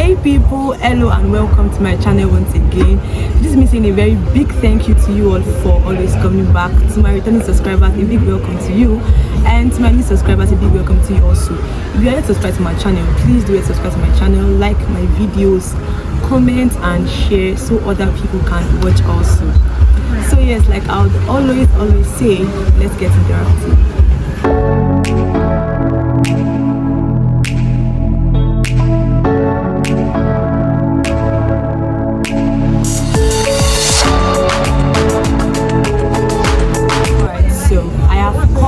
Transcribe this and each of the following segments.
Hey people, hello and welcome to my channel once again. This is me saying a very big thank you to you all for always coming back. To my returning subscribers, a big welcome to you, and to my new subscribers, a big welcome to you also. If you are yet to subscribe to my channel, please do subscribe to my channel, like my videos, comment and share so other people can watch also. So yes, like I would always say, let's get interactive.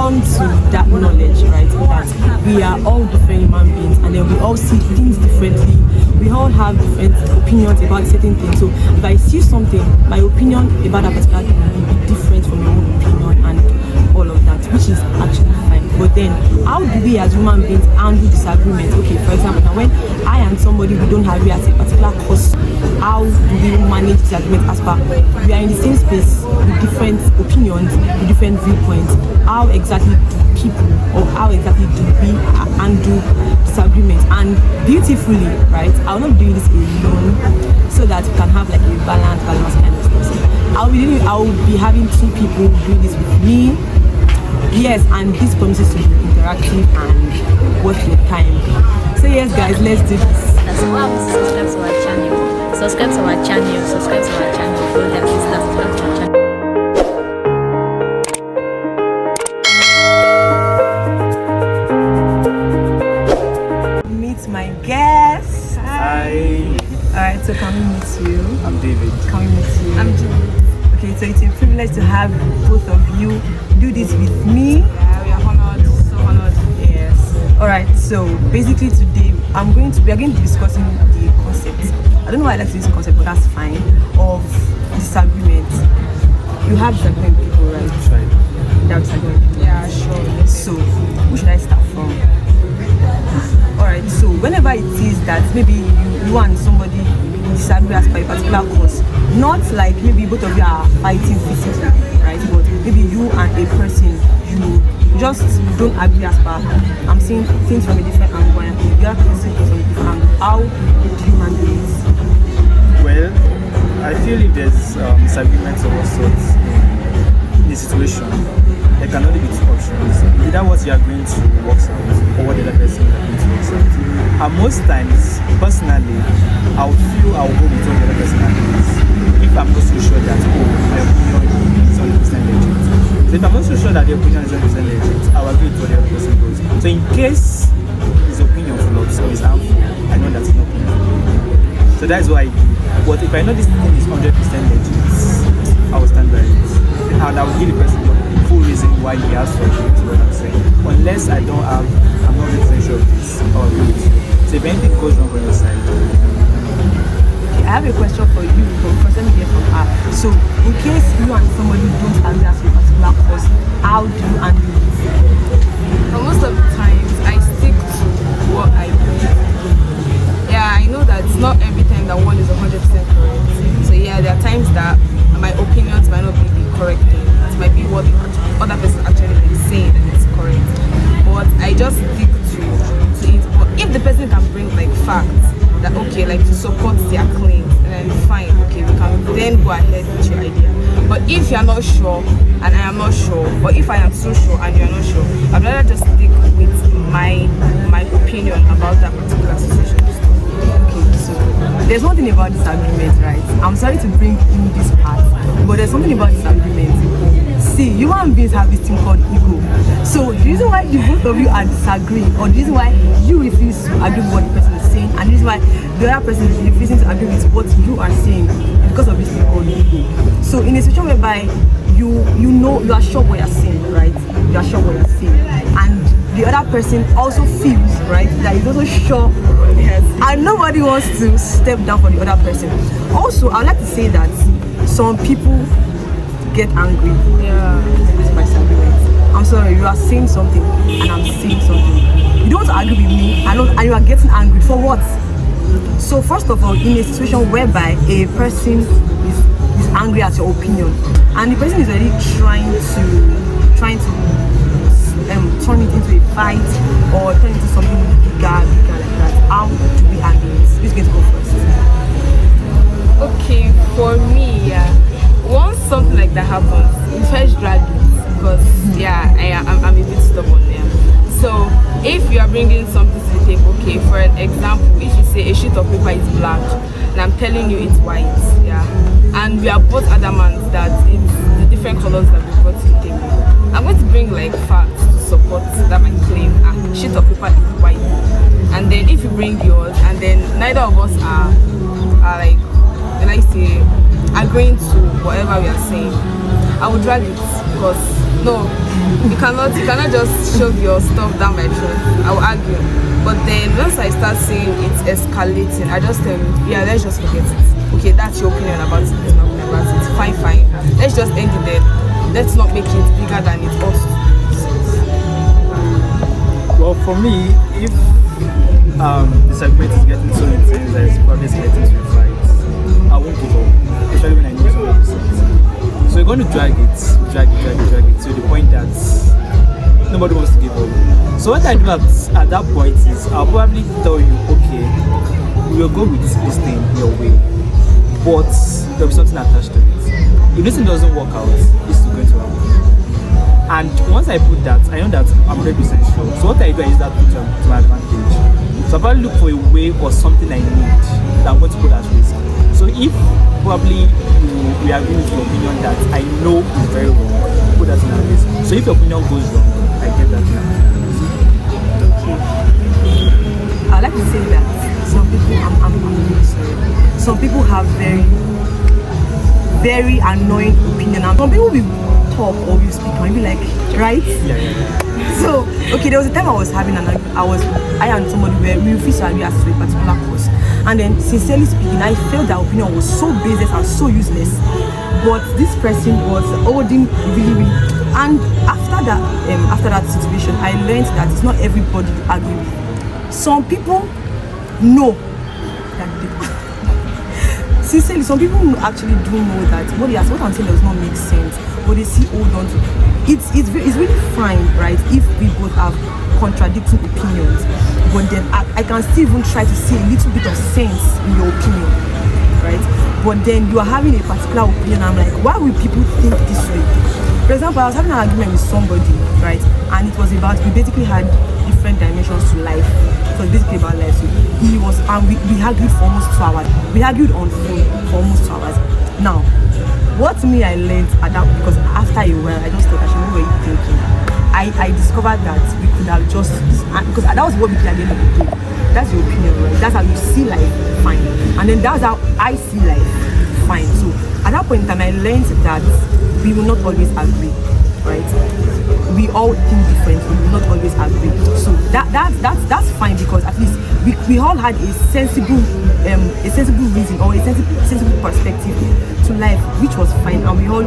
To that knowledge, right, that we are all different human beings and then we all see things differently. We all have different opinions about certain things. So if I see something, my opinion about that particular thing will be different from your own opinion and all of that, which is actually fine. But then how do we as human beings handle disagreements? Okay, for example, now when I and somebody we don't agree at a particular cause, how do we manage disagreement as far we are in the same space with different opinions, with different viewpoints? How exactly do people, or how exactly do we handle disagreements? And beautifully, right, I'll not do this alone so that we can have like a balance kind of stuff. So I'll be having two people doing this with me. Yes, and this promises to be interactive and worth your time. So yes guys, let's do this. That's why we subscribe to our channel. Subscribe to our channel. Go there, subscribe to our channel. Meet my guest. Hi. Alright, so can we meet you? I'm David. Can we meet you? I'm Judith. Okay, so it's a privilege to have both of you do this with me. Yeah, we are honored, so honored. Yes. Alright, so basically today we are going to be discussing the concept. I don't know why I like this concept, but that's fine. Of disagreement. You have disagreement with people, right? Right. You have disagreement with people. Yeah, sure. So who should I start from? Alright, so whenever it is that maybe you and somebody disagree as per a particular cause, not like maybe both of you are fighting physically, right? But maybe you and a person, you just don't agree as per, I'm seeing things from a different angle and the other person from a different angle. How do you handle it? Well, I feel if there's disagreements of all sorts in a situation, there can only be two options. Either what you are going to work out or what the other person is going to work out. And most times, personally, I would go with what the other person agrees. If I'm not so sure that my opinion is 100% legit. So if I'm not so sure that the opinion is 100% legit, I will agree with what the other person goes. So in case his opinion flops or is harmful, I know that's not opinion. So that's why I do. But if I know this thing is 100% legit, I will stand by it. And I will give the person the full reason why he has to agree to what I'm saying. Unless I'm not 100% sure of this, I will agree with you. So if anything goes wrong on your side. Okay, I have a question for you, but first let me hear from her. So in case you and somebody don't agree as a particular cause, how do you handle it? But most of the times, I stick to what I believe. Yeah, I know that it's not every time that one is 100% correct. So yeah, there are times that my opinions might not be the correct thing. It might be what the other person actually is saying and it's correct. But I just stick to it. But if the person can bring like facts that okay, like to support their claims, and then fine, okay, we can then go ahead with your idea. But if you're not sure and I am not sure, or if I am so sure and you're not sure, I'd rather just stick with my opinion about that particular situation. Okay, so there's one thing about disagreement, right? I'm sorry to bring in this part, but there's something about disagreement. See, human beings have this thing called ego. So the reason why the both of you are disagreeing, or the reason why you refuse to agree with what the person is saying, and the reason why the other person is refusing to agree with what you are saying, is because of this thing called ego. So in a situation whereby you know you are sure what you're saying, right? You are sure what you're saying, and the other person also feels, right, that he's also sure, yes, and nobody wants to step down for the other person. Also, I would like to say that some people get angry. Yeah. By disagreement. I'm sorry, you are saying something and I'm saying something. You don't agree with me and you are getting angry for what? So first of all, in a situation whereby a person is angry at your opinion and the person is already trying to turn it into a fight or turn it into something bigger like that, how do we handle it? Who's going to go first? bringing something to the table. Okay, for an example, if you say a sheet of paper is black and I'm telling you it's white, yeah, and we are both adamant that it's the different colors that we brought to the table, I'm going to bring like facts to support that my claim. Sheet of paper is white, and then if you bring yours and then neither of us are like, when I say, agreeing to whatever we are saying, I will drag it, because no, you cannot just shove your stuff down my throat. I will argue. But then once I start seeing it's escalating, I just tell you, yeah, let's just forget it. Okay, that's your opinion about it, it's my opinion about it. Fine. Let's just end it there. Let's not make it bigger than it ought to. Well, for me, if disagreement is getting so intense that it's probably getting to a fight, I won't give up, especially when I know somebody is. So you're going to drag it to the point that nobody wants to give up. So what I do at that point is I'll probably tell you, okay, we'll go with this thing your way, but there'll be something attached to it. If this thing doesn't work out, it's still going to happen. And once I put that, I know that I'm 100% sure. So what I do is that put to my advantage. So I'll probably look for a way or something I need that I'm going to put at risk. So if probably we agree with your opinion that I know is very wrong, put that in at risk. So if your opinion goes wrong, I get that now. Okay. I'd like to say that some people, I'm really sorry. Some people have very annoying opinion. And some people will talk or will speak and be like, right? Yeah. So, okay, there was a time I was having I and somebody where we refused to agree as to a particular course. And then, sincerely speaking, I felt that opinion was so baseless and so useless. But this person was holding really. And after that situation, I learned that it's not everybody you argue with. Some people know that they sincerely, some people actually do know that what I'm saying does not make sense, but they still hold on to it. It's really fine, right, if we both have contradicting opinions, but then I can still even try to see a little bit of sense in your opinion, right? But then you are having a particular opinion, I'm like, why will people think this way? For example, I was having an argument with somebody, right, and it was about, we basically had different dimensions to life. It was basically about life. So he was, and we argued for almost 2 hours. We argued on phone for almost 2 hours. Now, what I learned at that, because after a while, I just thought, actually, what were you thinking? I discovered that we could have just, because that was what we did at the end of the day. That's your opinion, right? That's how you see life, fine. And then that's how I see life, fine. So at that point in time, I learned that we will not always agree, right? We all think differently, we will not always agree. So that's fine, because at least we all had a sensible reason or a sensible perspective to life, which was fine, and we all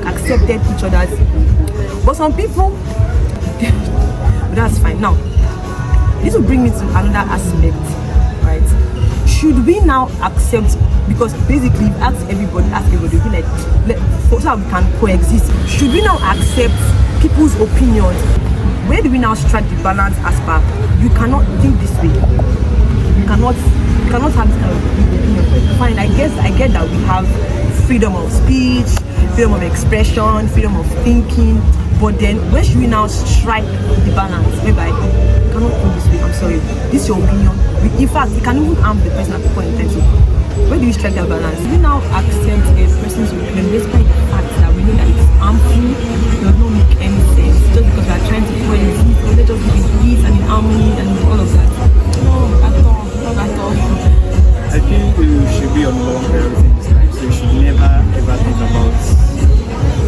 accepted each other's. But some people, but that's fine. Now, this will bring me to another aspect, right? Should we now accept, because basically ask everybody, be like, so that we can coexist. Should we now accept people's opinions? Where do we now strike the balance as per? You cannot think this way. You cannot have this kind of opinion. Fine, I get that we have freedom of speech, freedom of expression, freedom of thinking, but then where should we now strike the balance? Whereby you cannot think this way, I'm sorry, this is your opinion. In fact, it can even harm the person at the point in time. So where do you strike that balance? Do we now accept a person's opinion despite the fact that we know that it's harmful, does not make any sense, just because we are trying to coexist, or let us be in peace and in harmony and all of that? No, at all, not at all. I think we should be on long everything. So you should never ever think about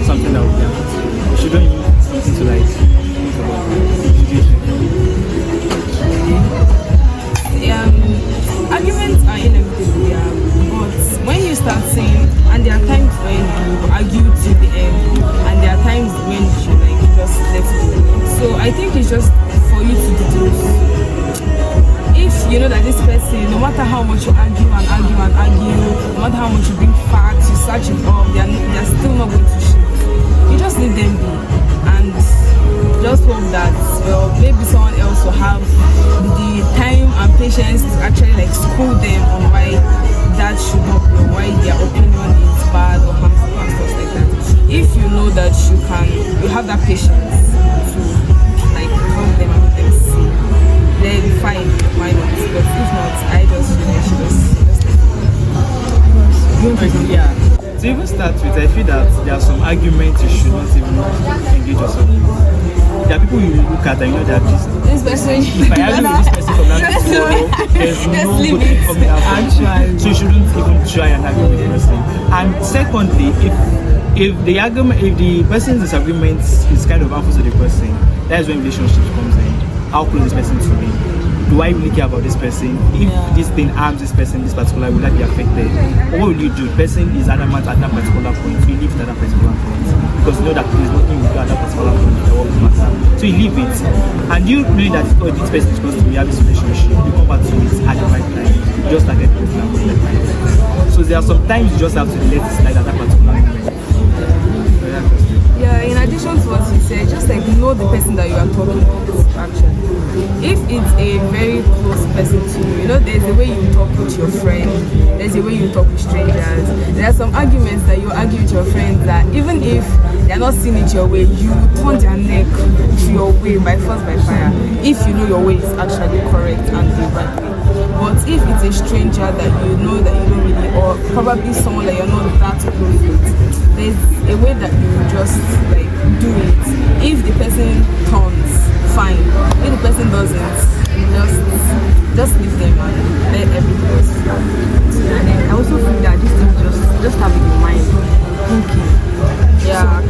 something that will be happening. You shouldn't use something to like think about arguments are inevitable, yeah. But when you start saying, and there are times when you argue to the end, and there are times when you like just let it go. So I think it's just for you to deduce. If you know that this person, no matter how much you argue, no matter how much you bring facts, you search it up, they're still not going to shift. You just leave them be, and just hope that, well, maybe someone else will have the time and patience to actually like school them on why that should not be, or why their opinion is bad or harmful and stuff like that. If you know that you have that patience to like help them and make them see, then Yeah. To even start with, I feel that there are some arguments you should not even engage yourself with. There are people you look at and you know they are busy. This person. If I argue with this person from that tomorrow, there's no good thing coming out. Actually. So you shouldn't even try and argue with the person. And secondly, if the person's disagreement is kind of harmful to the person, that is when relationship comes in. How close is this person to me? Do I really care about this person? If this thing harms this person, this particular, will I be affected? Or what will you do? The person is adamant at that particular point, so you leave it at that particular point. Because you know that there is nothing you do at that particular point that will matter. So you leave it. And you know that this person is supposed to be having this relationship, you come back to it at the right time. You just target it at the right time. So there are some times you just have to let it slide at that particular moment. Yeah, in addition to what you said, just like know the person that you are talking with, actually. If it's a very close person to you, you know, there's a way you talk with your friend, there's a way you talk with strangers. There are some arguments that you argue with your friends that even if they're not seeing it your way, you turn their neck to your way by force, by fire, if you know your way is actually correct and the right way. But if it's a stranger that you know that you don't really, or probably someone that you're not that close with, there's a way that you just like do it. If the person turns, fine. If the person doesn't, just leave them and let everything else flow. And then I also feel that this thing just have it in mind, thinking. Yeah, So,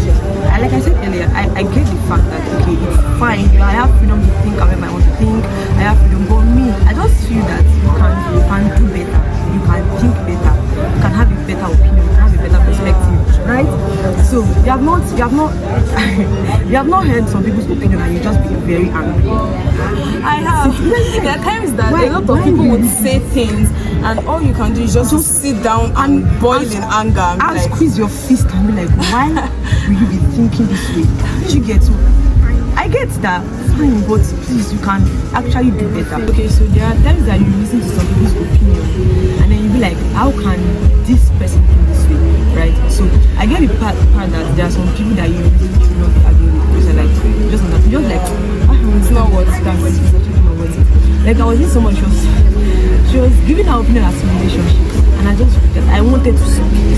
like I said earlier, I get the fact that okay, it's fine. I have freedom to think however I want to think. I have freedom, but me, I just feel that you can do better. You can think better. You can have a better opinion. You can have a better perspective, right? So you have not you have not heard some people's opinion and you just be very angry. I have. There are times that a lot of people would say things and all you can do is just sit down and boil in anger and I'll like, squeeze your fist and be like, why will you be thinking this way? You get so I get that, fine, but please, you can actually do better. Okay, so there are times that you listen to some people's opinion and then you be like, how can this person think this way, right? So I get the part that there are some people that you really do not agree with because they're like, just like, it's not worth it. It's actually not worth it. Like I was in someone, she was giving her opinion as a relationship and I just felt that I wanted to speak.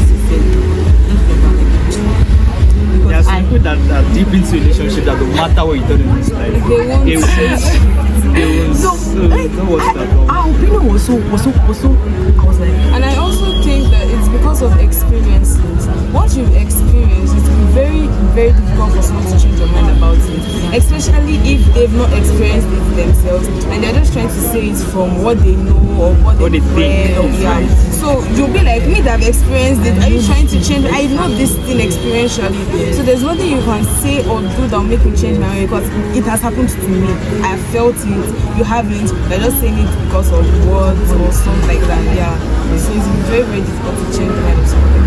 There are some people that are deep into relationship that no matter what you tell them it's like they won't. So our opinion was so I was like, And I also think that it's because of experiences. Once you've experienced, it will be very, very difficult for someone to change your mind about it. Especially if they've not experienced it themselves and they're just trying to say it from what they know or what they read. think. So you'll be like, me that have experienced it, are you trying to change? I know this thing experientially. So there's nothing you can say or do that will make me change my mind because it has happened to me. I have felt it, you haven't, you're just saying it because of words or something like that. Yeah. So it's very, very difficult to change the mind of somebody.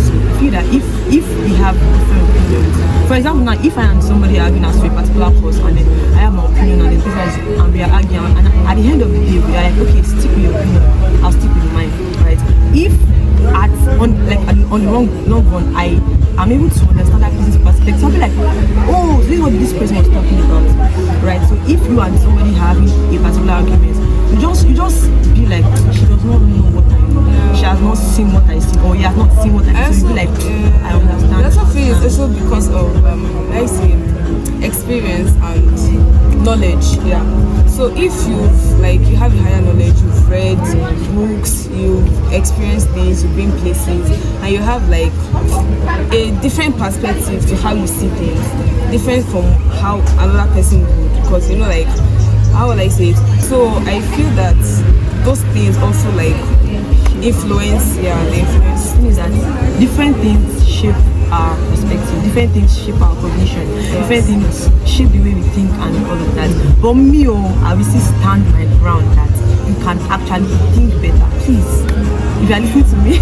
I feel that if we have different opinions, for example now if I and somebody arguing as to a particular cause and then I have my opinion and then and we are arguing and at the end of the day we are like, okay, stick with your opinion, I'll stick with mine, right? If on the long run I am able to understand that person's perspective, something like, oh, this is what this person was talking about, right? So if you and somebody having a particular argument, you just be like, she does not know what I know. She has not seen what I see, or he has not seen what I see. So you be like, I understand. I also feel it's also because of experience and knowledge. Yeah. So if you have a higher knowledge, you've read books, you've experienced things, you've been places, and you have like a different perspective to how you see things, different from how another person would. Because like, how will I say it? So I feel that those things also like influence, the influence. The thing is that different things shape our perspective, different things shape our cognition, different things shape the way we think and all of that. But me, I will still stand my ground that you can actually think better. Please, if you are listening to me,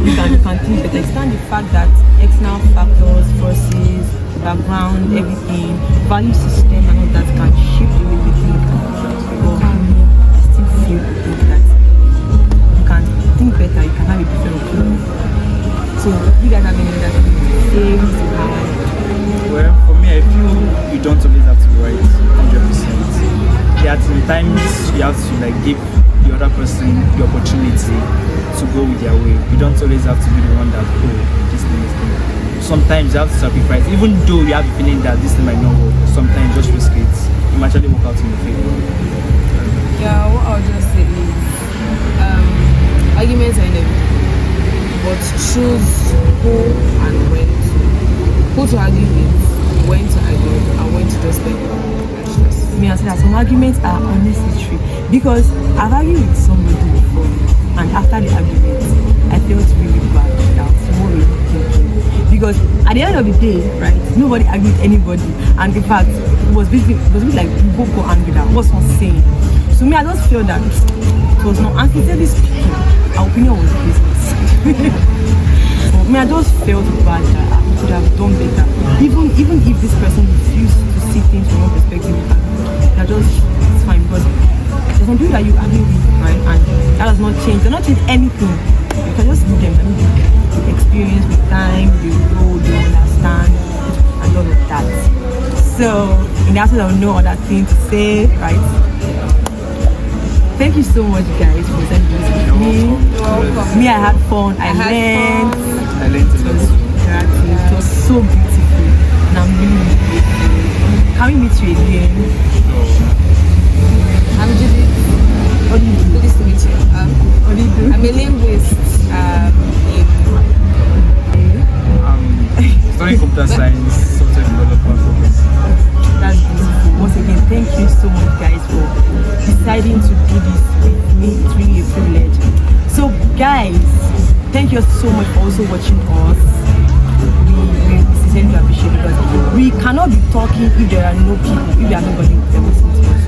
you can think better. Stand the fact that external factors, forces, background, everything, value system and all that can shape the way we think. But I still feel that you can think better, you can have a different opinion. So you guys have any other things to have? Well, for me, I feel you don't always have to be right 100%. There are times you have to like give the other person the opportunity to go with their way. You don't always have to be the one that, oh, this thing is good. Sometimes you have to sacrifice, even though you have a feeling that this thing might not work. Sometimes just risk it. It might actually work out in your favor. Yeah, what I'll just say is arguments are inevitable, but choose who and when to argue with, when to argue, and when to just let go. Me, I say that some arguments are unnecessary because I've argued with somebody before, and after the argument, I felt really bad that what were you thinking? Because at the end of the day, right, nobody argued with anybody, and in fact, it was basically like we both got angry that what's not saying. So me, I just feel that it was not, and sincerely speaking, our opinion was business. So me, I just felt bad that I could have done better, even if this person refused to see things from your perspective. They're just, it's fine because there's some people that you argue with, right, and that does not change. They're not change anything. You can just give them the experience with time, they grow, they understand, and all of that. So, in the absence of no other thing to say, right? Thank you so much, guys, for sending this with me. Me, I had fun. I learned a lot. It was so beautiful, and I'm really grateful. Can we meet you again? I'm Judith. What do you do? Nice to meet you. What do you do? I'm a linguist. Studying computer science, software developer. That's beautiful. Once again, thank you so much, guys, for deciding to do this with me. It's really a privilege. So, guys, thank you so much for also watching us. We sincerely appreciate it because we cannot be talking if there are no people, if there are nobody that listens to us.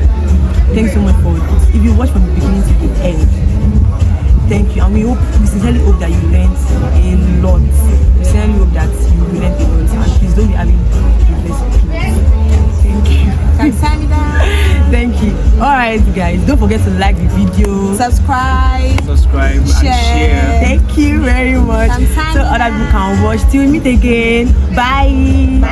Thanks so much for this. If you watch from the beginning to the end, thank you. And we sincerely hope that you learned a lot. We sincerely hope that you learned a lot. And please don't be having a blessed peace. Thank you. Thank you. Alright, guys, don't forget to like the video, Subscribe, and share. Thank you very much. So other people can watch. Till we meet again. Bye.